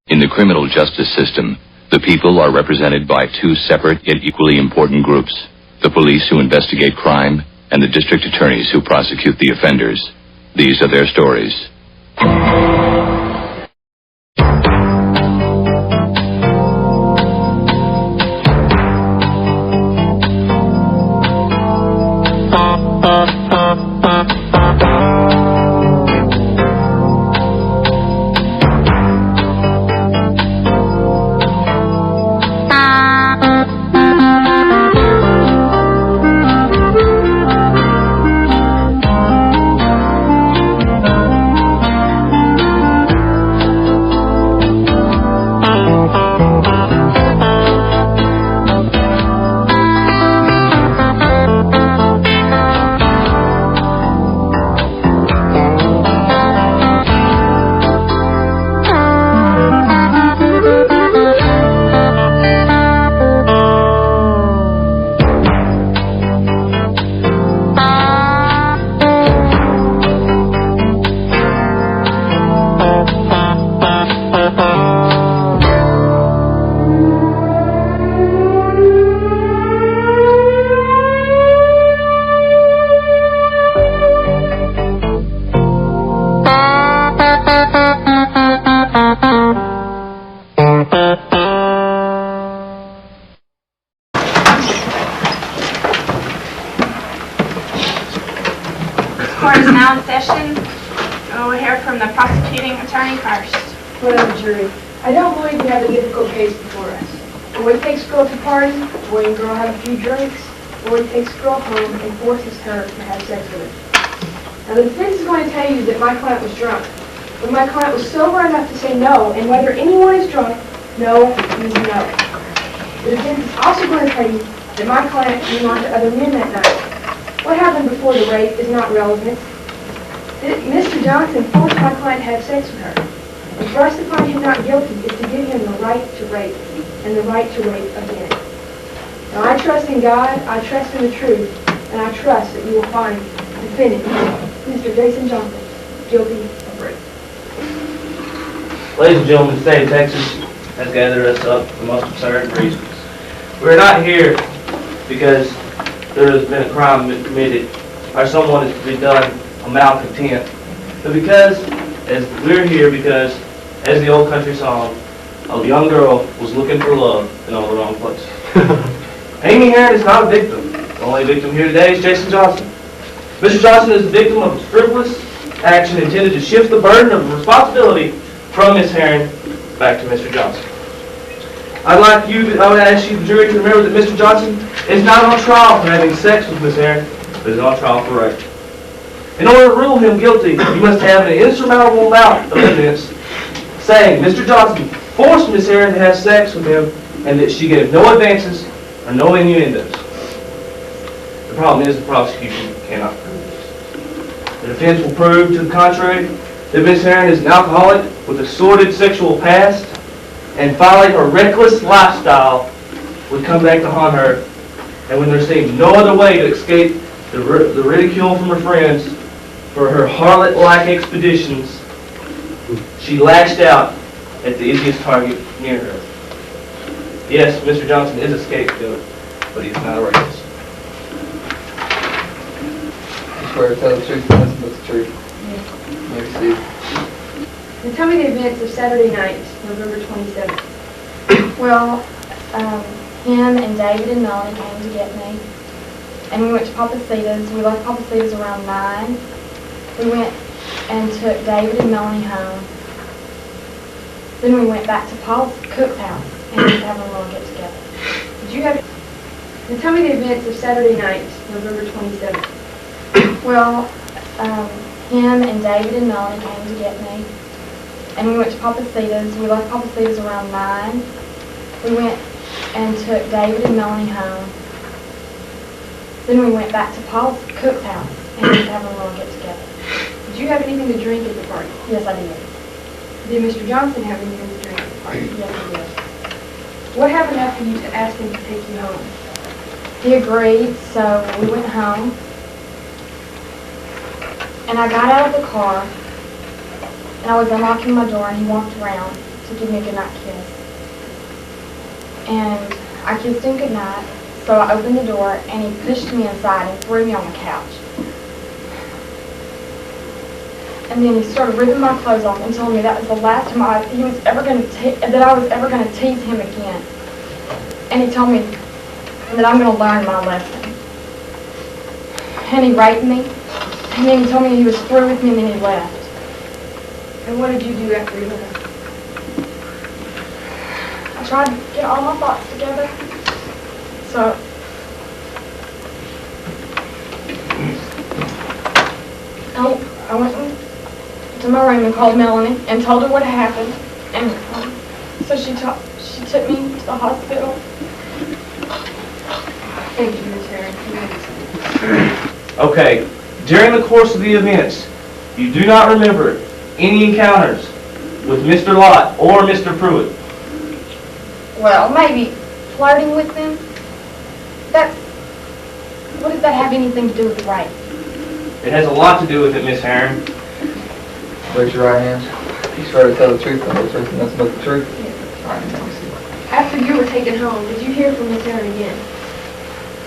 In the criminal justice system, the people are represented by two separate yet equally important groups: the police who investigate crime and the district attorneys who prosecute the offenders. These are their stories. Court is now in session. We'll hear from the prosecuting attorney first. Well, jury, I don't believe we have a difficult case before us. The boy takes girl to party, the boy and girl have a few drinks, the boy takes girl home and forces her to have sex with her. Now the defense is going to tell you that my client was drunk, but my client was sober enough to say no, and whether anyone is drunk, no means no. The defense is also going to tell you that my client came on to other men that night. What happened before the rape is not relevant. Mr. Johnson forced my client to have sex with her. And for us to find him not guilty is to give him the right to rape, and the right to rape again. Now I trust in God, I trust in the truth, and I trust that you will find the defendant, Mr. Jason Johnson, guilty of rape. Ladies and gentlemen, the state of Texas has gathered us up for the most absurd reasons. We're not here because there has been a crime committed or someone is to be done a malcontent, but because we're here because, as the old country song, a young girl was looking for love in all the wrong places. Amy Heron is not a victim. The only victim here today is Jason Johnson. Mr. Johnson is the victim of a frivolous action intended to shift the burden of responsibility from Ms. Heron back to Mr. Johnson. I would ask you, the jury, to remember that Mr. Johnson is not on trial for having sex with Ms. Heron, but is on trial for rape. In order to rule him guilty, you must have an insurmountable amount of evidence saying Mr. Johnson forced Ms. Heron to have sex with him and that she gave no advances or no innuendos. The problem is the prosecution cannot prove this. The defense will prove to the contrary that Ms. Heron is an alcoholic with a sordid sexual past, and finally her reckless lifestyle would come back to haunt her, and when there seemed no other way to escape the ridicule from her friends for her harlot-like expeditions, she lashed out at the easiest target near her. Yes, Mr. Johnson is a scapegoat, but he's not a racist. I swear to tell the truth, nothing but the truth. Maybe Steve. Now tell me the events of Saturday night, November 27th. Well, him and David and Melanie came to get me, and we went to Papacita's. We left Papacita's around 9. We went and took David and Melanie home. Then we went back to Paul's cook's house and we had a little get together. Did you have? Now tell me the events of Saturday night, November 27th. Well, him and David and Melanie came to get me, and we went to Papacita's. We left Papacita's around 9. We went and took David and Melanie home. Then we went back to Paul's cook's house and we had a little get together. Did you have anything to drink at the party? Yes, I did. Did Mr. Johnson have anything to drink at the party? Yes, I did. What happened after you asked him to take you home? He agreed, so we went home. And I got out of the car, and I was unlocking my door, and he walked around. to give me a goodnight kiss. And I kissed him goodnight, so I opened the door, and he pushed me inside and threw me on the couch. And then he started ripping my clothes off and telling me that was the last time I was ever going to tease him again. And he told me that I'm going to learn my lesson. And he raped me, and then he told me he was through with me, and then he left. And what did you do after you left? I tried to get all my thoughts together. So I went to my room and called Melanie and told her what happened. And so she took me to the hospital. Thank you, Ms. Herring. Okay, during the course of the events, you do not remember any encounters with Mr. Lott or Mr. Pruitt. Well, maybe flirting with them. What does that have anything to do with rape? It has a lot to do with it, Miss Herring. Raise your right hand. You swear to tell the truth, the whole truth, and nothing but the truth? All right, let me see. After you were taken home, did you hear from Ms. Herring again?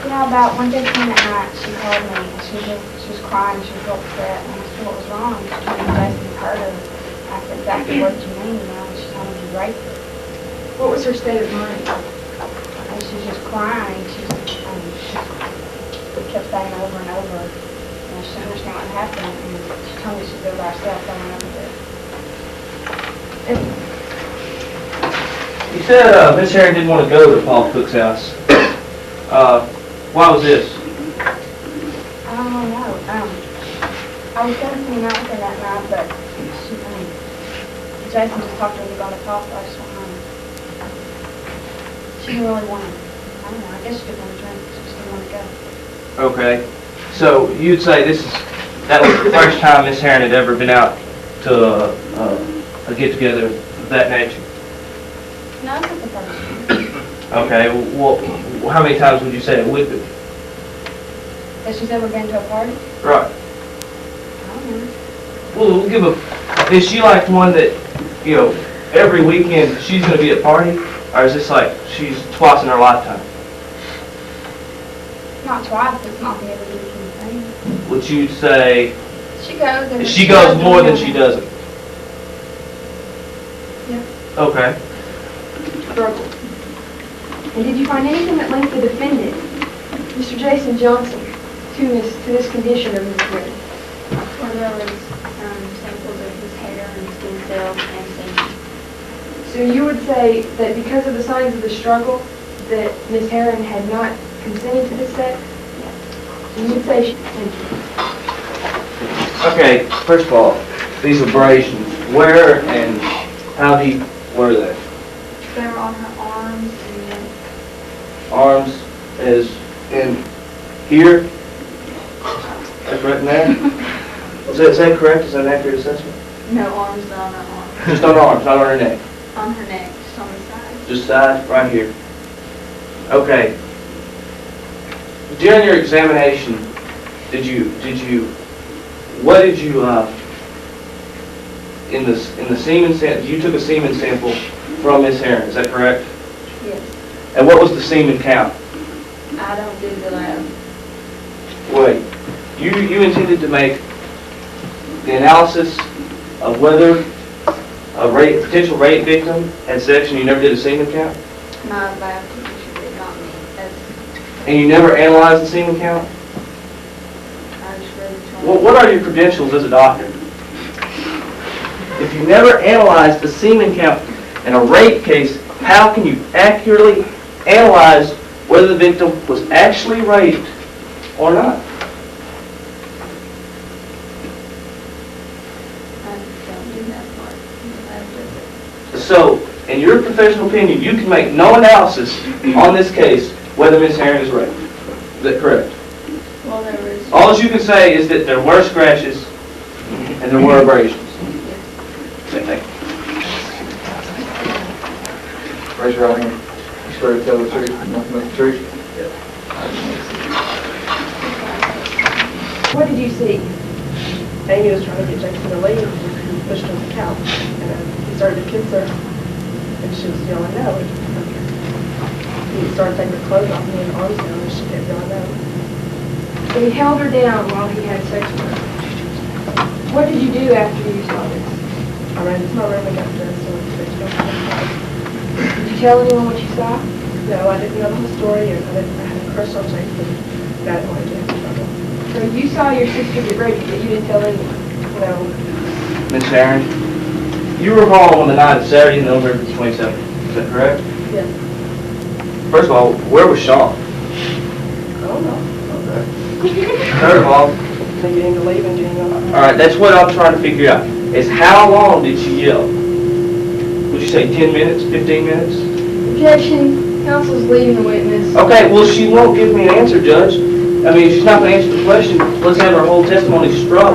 Yeah, about 1:15 at night, she called me. She was crying. She was real upset. And I asked her what was wrong. She told me Jason heard her. I said, exactly what you mean, and she told me you raped her. What was her state of mind? And she was just crying. She kept saying over and over, she didn't understand what happened, and she told me she'd go by herself over and over there. You said Miss Herring didn't want to go to Paul Cook's house. Why was this? I don't know. I was going to hang out with her that night, but Jason just talked to her about a talk, so I just went home. She didn't really want to, I don't know, I guess she didn't want to drink, she just didn't want to go. Okay, so you'd say that was the first time Miss Herring had ever been out to a get-together of that nature? No, it's not the first time. Okay, well, how many times would you say it would be? That she's ever been to a party? Right. I don't know. Well, we'll give is she like one that, every weekend she's going to be at a party? Or is this like she's twice in her lifetime? Not twice, it's not the every weekend thing. Would you say She goes and... she goes more than she doesn't? Yeah. Okay. Struggle. And did you find anything that linked the defendant, Mr. Jason Johnson, to this condition of Ms. Herring? Well, there was samples of his hair and skin cells and semen. So you would say that because of the signs of the struggle, that Ms. Herring had not consented to this sex? And you'd say thank you. Okay, first of all, these abrasions, where and how deep were they? They were on her arms and Arms is in here? That's right in there? Is that correct? Is that an accurate assessment? no arms, not on her arms. Just on her arms, not on her neck? On her neck, just on the side. Just side, right here. Okay. During your examination, what did you, in the semen sample, you took a semen sample from Miss Herring, is that correct? Yes. And what was the semen count? I don't do the lab. Wait, you intended to make the analysis of whether a potential rape victim had sex and you never did a semen count? My lab technician did not me. And you never analyzed the semen count? I just really tried. Well, what are your credentials as a doctor? If you never analyzed the semen count in a rape case, how can you accurately analyze whether the victim was actually raped or not? I don't do that part. The lab does it. So, in your professional opinion, you can make no analysis on this case whether Ms. Herring is raped. Is that correct? Well, there was. All that you can say is that there were scratches and there were abrasions. Same thing. Raise your right hand. You swear to tell the truth, nothing but the truth? What did you see? Amy was trying to get Jason to leave, and pushed her on the couch, and he started to kiss her. and she was yelling no. He started taking her clothes off me and arms down, and she kept yelling no. So he held her down while he had sex with her. What did you do after you saw this? I ran into my room and got dressed and went to fix my house. Did you tell anyone what you saw? No, I didn't know the whole story, and I hadn't cursed or anything. I didn't want to get in trouble. So you saw your sister get raped, but you didn't tell anyone? No. Miss Aaron, you were home on the night of Saturday, November 27th. Is that correct? Yes. First of all, where was Sean? I don't know. Third of all, They getting to leave and getting on. all right, that's what I'm trying to figure out, is how long did she yell? Would you say 10 minutes, 15 minutes? Objection. Counsel's leading the witness. Okay, well, she won't give me an answer, Judge. I mean, if she's not going to answer the question, let's have her whole testimony struck.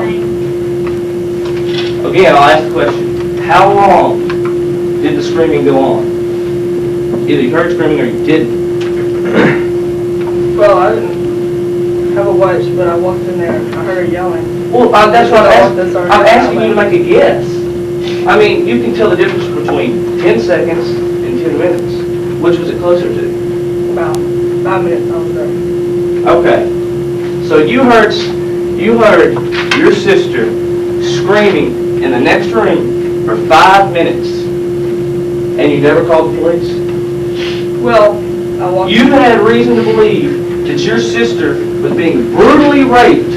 Again, I'll ask the question. How long did the screaming go on? Either you heard screaming or you didn't. Well, I didn't have a watch, but I walked in there and I heard her yelling. Well, that's what I'm asking you to make a guess. I mean, you can tell the difference between 10 seconds and 10 minutes. Which was it closer to? About 5 minutes I was there. Okay. So you heard your sister screaming in the next room for 5 minutes, and you never called the police? Well, I walked. You had reason to believe that your sister was being brutally raped,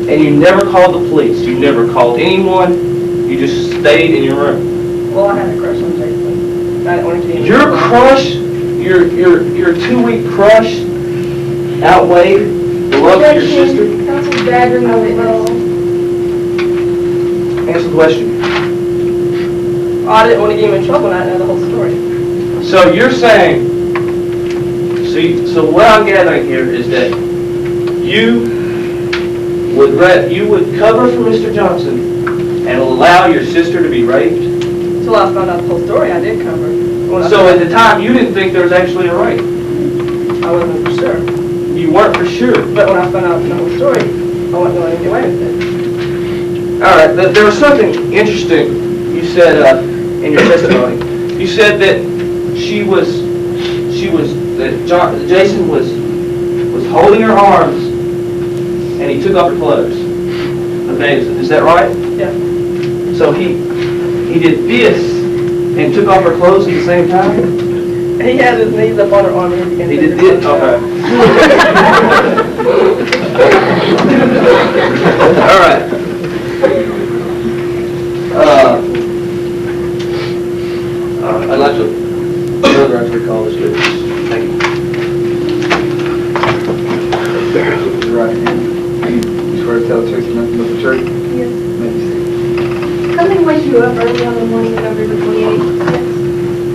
and you never called the police. You never called anyone. You just stayed in your room. Well, I had a crush on Jason. I didn't want to get Your crush, your 2-week crush, outweighed the love of your sister. Counsel's badgering the witness. Answer the question. I didn't want to get him in trouble, and I didn't know the whole story. So you're saying, so what I'm gathering here is that you would cover for Mr. Johnson and allow your sister to be raped? Until I found out the whole story, I did cover. So at the time, you didn't think there was actually a rape? I wasn't for sure. You weren't for sure? But when I found out the whole story, I wasn't going to get away with it. All right, there was something interesting you said in your testimony. You said that Jason was holding her arms and he took off her clothes. Okay, is that right? Yeah. So he did this and took off her clothes at the same time? He had his knees up on her arm and He did this? Okay. All right. I'd like to recall this witness. Thank you. Raise your right hand. You swear to tell the truth and nothing but the truth? Yes. Maybe. Something wake you up early on the morning of November 28th?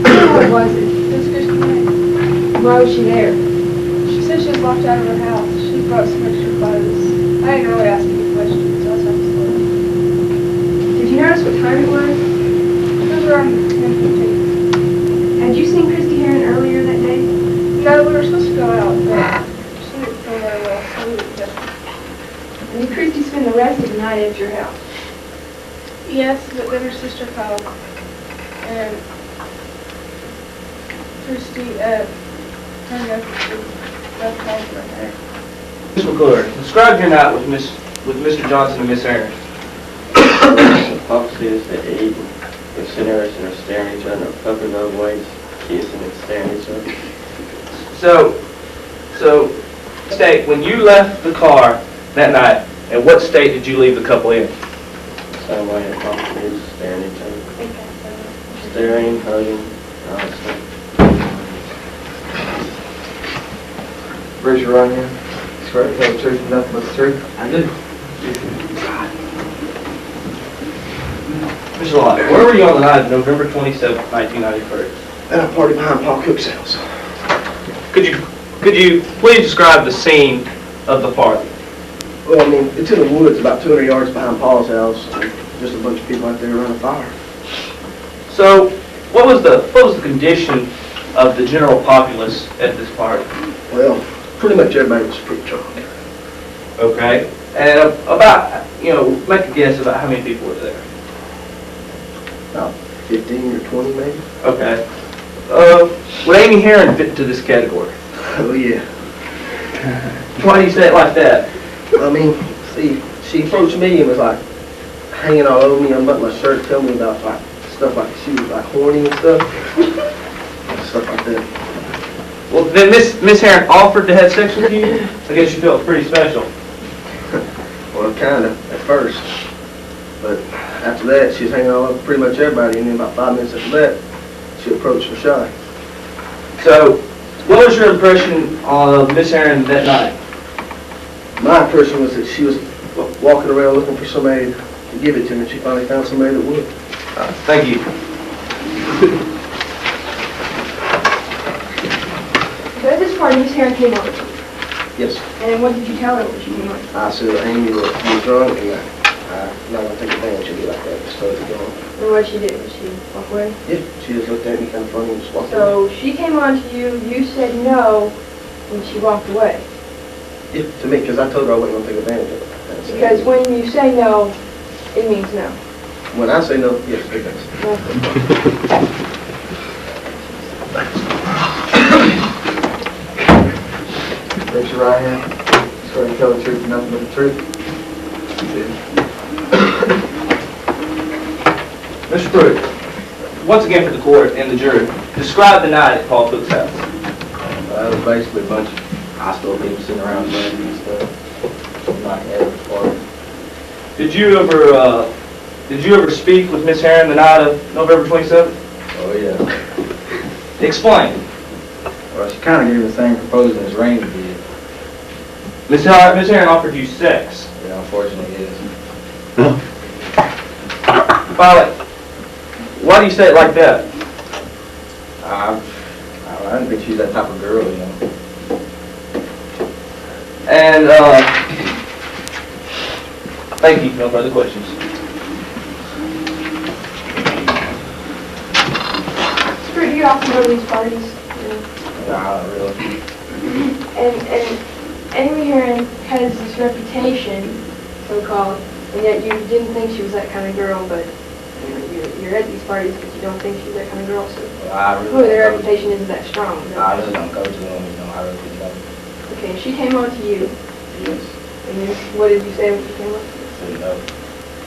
Yes. What was it? It was Christmas. Why was she there? She said she was locked out of her house. She brought some extra clothes. I didn't really ask any questions, so I was having to slow. Did you notice what time it was? It was around 10:15. Had you seen Christy Heron earlier that day? No, we were supposed to go out, but she didn't feel very well, so we didn't go. And did Christy spend the rest of the night at your house? Yes, but then her sister called, and Christy turned up and left home for her. Ms. McClure, describe your night with Mr. Johnson and Miss Aaron. Fox is that they eat and sit there and are staring at each other, or puffing both ways, kissing and staring at each other. So, state, when you left the car that night, in what state did you leave the couple in? Same way that Fox is, staring at each other. Staring, hugging, and all that stuff. Raise your right hand. You swear to tell the truth and nothing but the truth? I do. Mr. Lott, where were you on the night of November 27th, 1993? At a party behind Paul Cook's house. Could you please describe the scene of the party? Well, I mean, it's in the woods about 200 yards behind Paul's house. And just a bunch of people out there around a fire. So, what was the condition of the general populace at this party? Well, pretty much everybody was pretty drunk. Okay. And about, make a guess about how many people were there. About 15 or 20 maybe. Okay. Would Amy Herron fit into this category? Oh, yeah. Why do you say it like that? I mean, see, she approached me and was like hanging all over me, unbuttoned my shirt, telling me about like stuff like she was like horny and stuff. Stuff like that. Well, then Miss Herron offered to have sex with you? I guess you felt pretty special. Well, kind of, at first. But after that, she was hanging all over pretty much everybody, and then about 5 minutes after that, she approached Rashai. So, what was your impression of Miss Herron that night? My impression was that she was walking around looking for somebody to give it to, and she finally found somebody that would. Thank you. So at this party, Miss Herron came over. Yes. And what did you tell her when she came over? I said, Amy, that you was drunk, and I'm not going to take advantage of you like that. Just told her to go on. And what did she do? Did she walk away? Yeah, she just looked at me kind of funny and just walked away. So she came on to you, you said no, and she walked away. Yeah, to me, because I told her I wasn't going to take advantage of it. I said, Because when you say no, it means no. when I say no, yes, it does. Raise your right hand. Swear to tell the truth and nothing but the truth. Mr. Pruitt, once again for the court and the jury, describe the night at Paul Cook's house. It was basically a bunch of high school people sitting around drinking and stuff. Like every party. Did you ever speak with Miss Herron the night of November 27th? Oh, yeah. Explain. Well, she kind of gave the same proposal as Rainey did. Miss Herron offered you sex. Yeah, unfortunately, yes. Violet, why do you say it like that? I didn't think she's that type of girl, you know. And, thank you. No further questions. Stuart, do you often go to these parties? Nah, not really. And Amy Herron has this reputation, so-called, and yet you didn't think she was that kind of girl, but you're at these parties, but you don't think she's that kind of girl, so Well, I really clearly their don't go- reputation isn't that strong. I really don't go to them, you know. I really don't. Okay, she came on to you, Yes. and then what did you say when she came on? So, you know,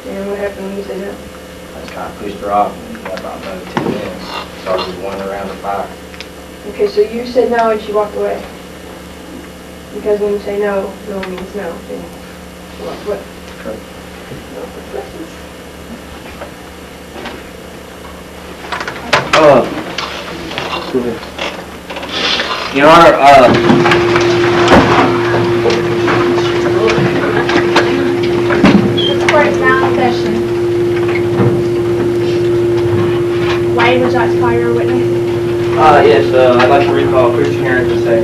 And what happened when you said no? I just kind of pushed her off, and about another 10 minutes, started running around the fire. Okay, so you said no and she walked away. Because when you say no, no means no. Then she walked away. Correct. No further questions? Your Honor, This court is now in session. Wade, would you like to call your witness? yes, I'd like to recall Christian Herron to say.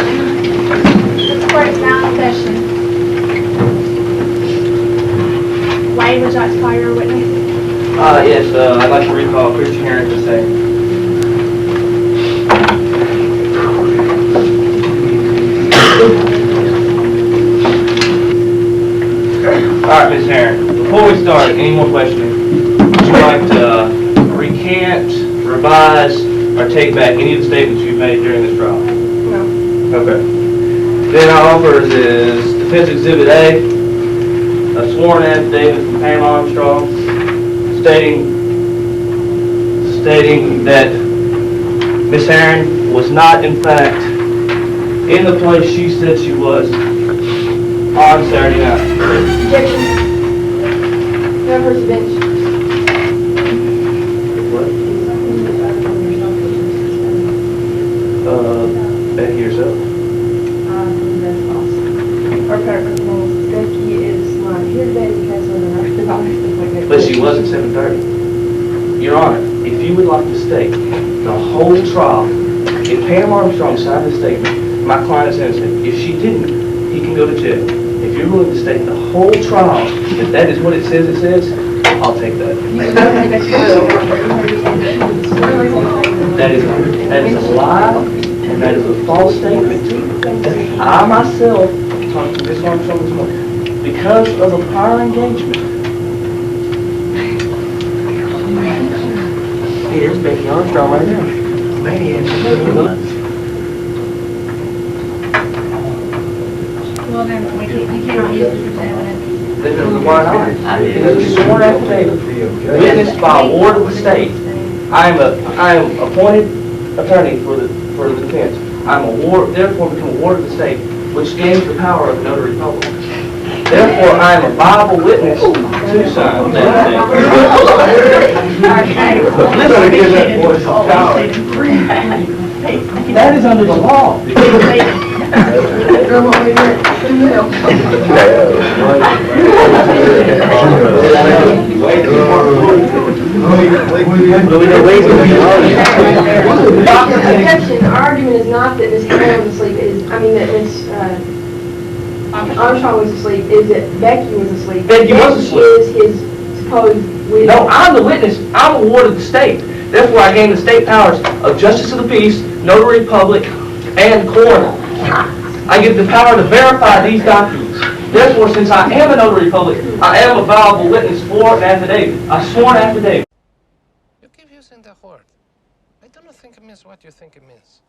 This court is now in session. Wade, would you like to call your witness? Yes, I'd like to recall Christian Herron to say. All right, Ms. Herron, before we start, any more questioning? Would you like to recant, revise, or take back any of the statements you've made during this trial? No. Okay. Then our offers is Defense Exhibit A, a sworn affidavit from Pam Armstrong stating that Miss Herron was not, in fact, in the place she said she was on Saturday night. Objection. Members bench. Becky yourself. That's false. Or paragraph, Becky is not here today because of an orthodontist appointment. But she was at 7:30. Your Honor, if you would like to state the whole trial, if Pam Armstrong signed the statement, my client is innocent. If she didn't, he can go to jail. If you're willing to state the whole trial, if that is what it says, I'll take that. You can go ahead and That is a lie, and that is a false statement. I myself talked to Ms. Armstrong this morning because of a prior engagement. Hey, there's Becky Armstrong right there. Well, then, you can't use it for evidence. Then why not? Because it's a sworn affidavit, witnessed by a ward of the state. I am appointed attorney for the defense. Therefore become a ward of the state, which gains the power of a notary public. Therefore, I am a viable witness to sign that affidavit. That is under the law. Objection, our argument is not that Ms. Hannah was asleep, that Ms. Armstrong was asleep, is that Becky was asleep. Becky was asleep. Becky is his supposed witness. No, I'm the witness. I'm a ward of the state. Therefore, I gain the state powers of justice of the peace, notary public, and coroner. I get the power to verify these documents. Therefore, since I am a notary public, I am a viable witness for an affidavit, a sworn affidavit. You keep using the word. I don't think it means what you think it means.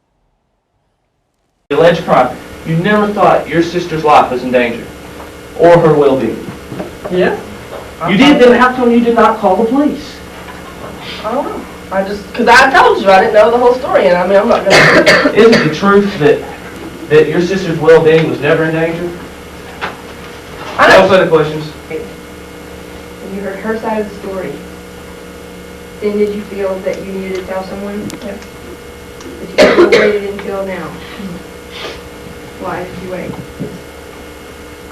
The alleged crime, you never thought your sister's life was in danger, or her well-being. Yeah? You did, then how come you did not call the police? I don't know. Because I told you, I didn't know the whole story, and I mean, I'm not going to... Isn't the truth that your sister's well-being was never in danger? I know. No further questions? When you heard her side of the story, then did you feel that you needed to tell someone? Yeah. But you still waited until now? Why did you wait?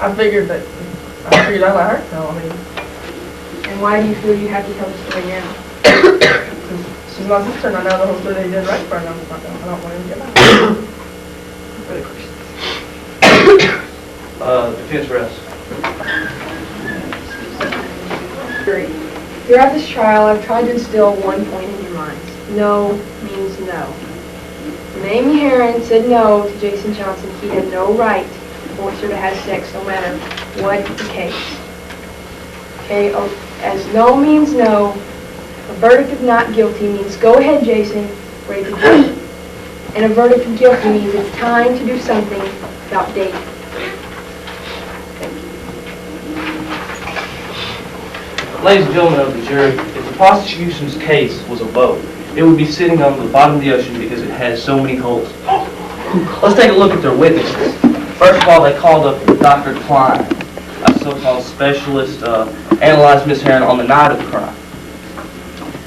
I figured I'd let her know, I mean... And why do you feel you have to tell the story now? She's my sister, and I know the whole story that he did right for her, and I don't want him to get mad. Further questions? Defense rest. Throughout this trial, I've tried to instill one point in your minds. No means no. When Amy Herron said no to Jason Johnson, he had no right to force her to have sex, no matter what the case. Okay, as no means no, a verdict of not guilty means go ahead, Jason, rape the judge. And a verdict of guilty means it's time to do something about David. Ladies and gentlemen of the jury, if the prosecution's case was a boat, it would be sitting on the bottom of the ocean because it has so many holes. Let's take a look at their witnesses. First of all, they called up Dr. Klein, a so-called specialist, analyzed Miss Herron on the night of the crime.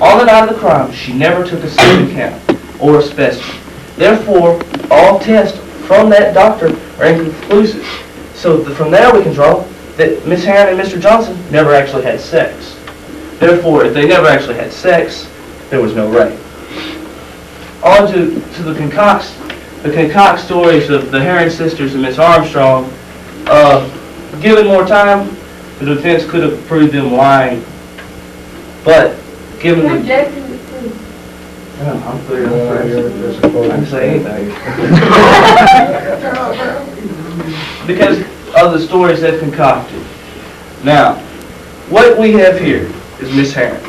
On the night of the crime, she never took a skin count or a specimen. Therefore, all tests from that doctor are inconclusive. So from there we can draw that Miss Herron and Mr. Johnson never actually had sex. Therefore, if they never actually had sex, there was no rape. On to the concoct stories of the Herron sisters and Miss Armstrong. Given more time, the defense could have proved them lying. But given the... I'm clear. I can say anything. Because of the stories they've concocted. Now, what we have here is Miss Herron.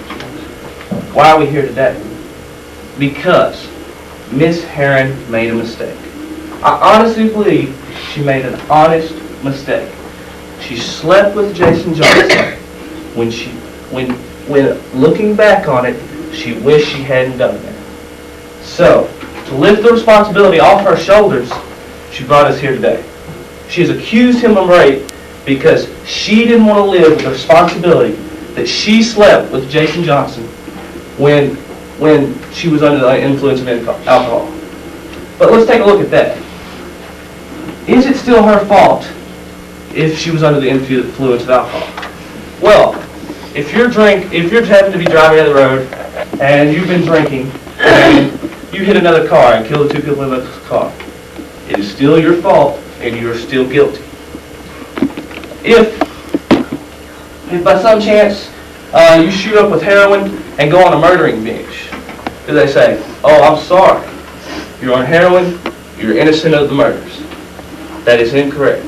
Why are we here today? Because Miss Herron made a mistake. I honestly believe she made an honest mistake. She slept with Jason Johnson. When looking back on it, she wished she hadn't done that. So, to lift the responsibility off her shoulders, she brought us here today. She has accused him of rape because she didn't want to live with the responsibility that she slept with Jason Johnson when she was under the influence of alcohol. But let's take a look at that. Is it still her fault if she was under the influence of alcohol? Well, if you're having to be driving down the road and you've been drinking and you hit another car and kill the two people in the car, it is still your fault and you are still guilty. If by some chance you shoot up with heroin and go on a murdering binge, do they say, oh, I'm sorry, you're on heroin, you're innocent of the murders. That is incorrect.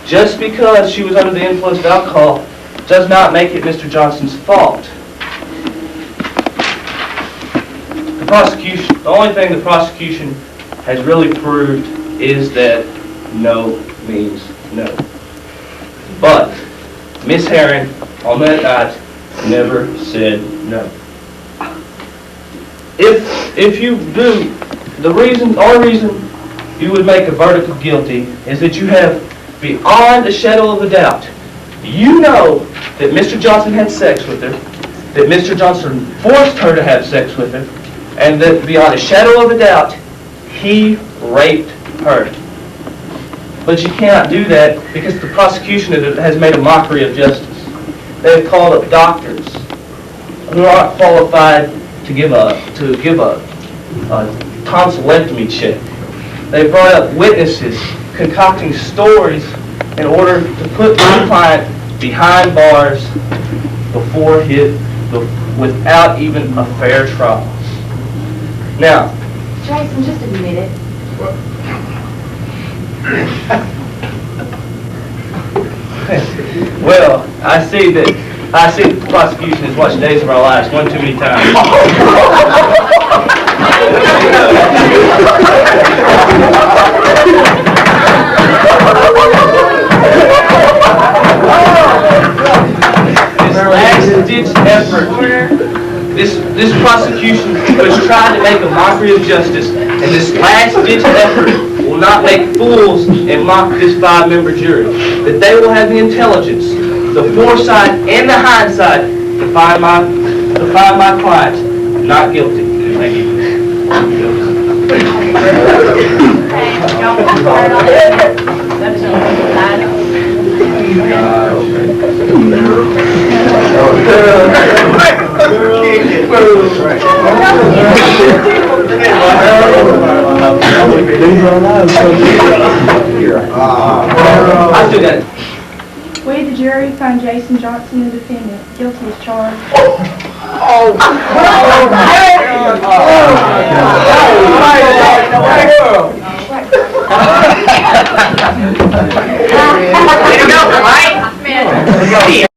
Just because she was under the influence of alcohol does not make it Mr. Johnson's fault. The only thing the prosecution has really proved is that no means no. But Miss Herron on that night never said no. If you do, the only reason you would make a verdict of guilty is that you have, beyond a shadow of a doubt, you know that Mr. Johnson had sex with her, that Mr. Johnson forced her to have sex with her, and that beyond a shadow of a doubt, he raped her. But you cannot do that because the prosecution has made a mockery of justice. They have called up doctors who aren't qualified to give a tonsillectomy check. They brought up witnesses concocting stories in order to put my client behind bars without even a fair trial. Now, Jason, just admit it. well, I see that the prosecution has watched Days of Our Lives one too many times. This prosecution was trying to make a mockery of justice, and this last-ditch effort will not make fools and mock this 5-member jury. That they will have the intelligence, the foresight, and the hindsight to find my client not guilty. Thank you. I still got it. We, the jury, find Jason Johnson, the defendant, guilty as charged. Right?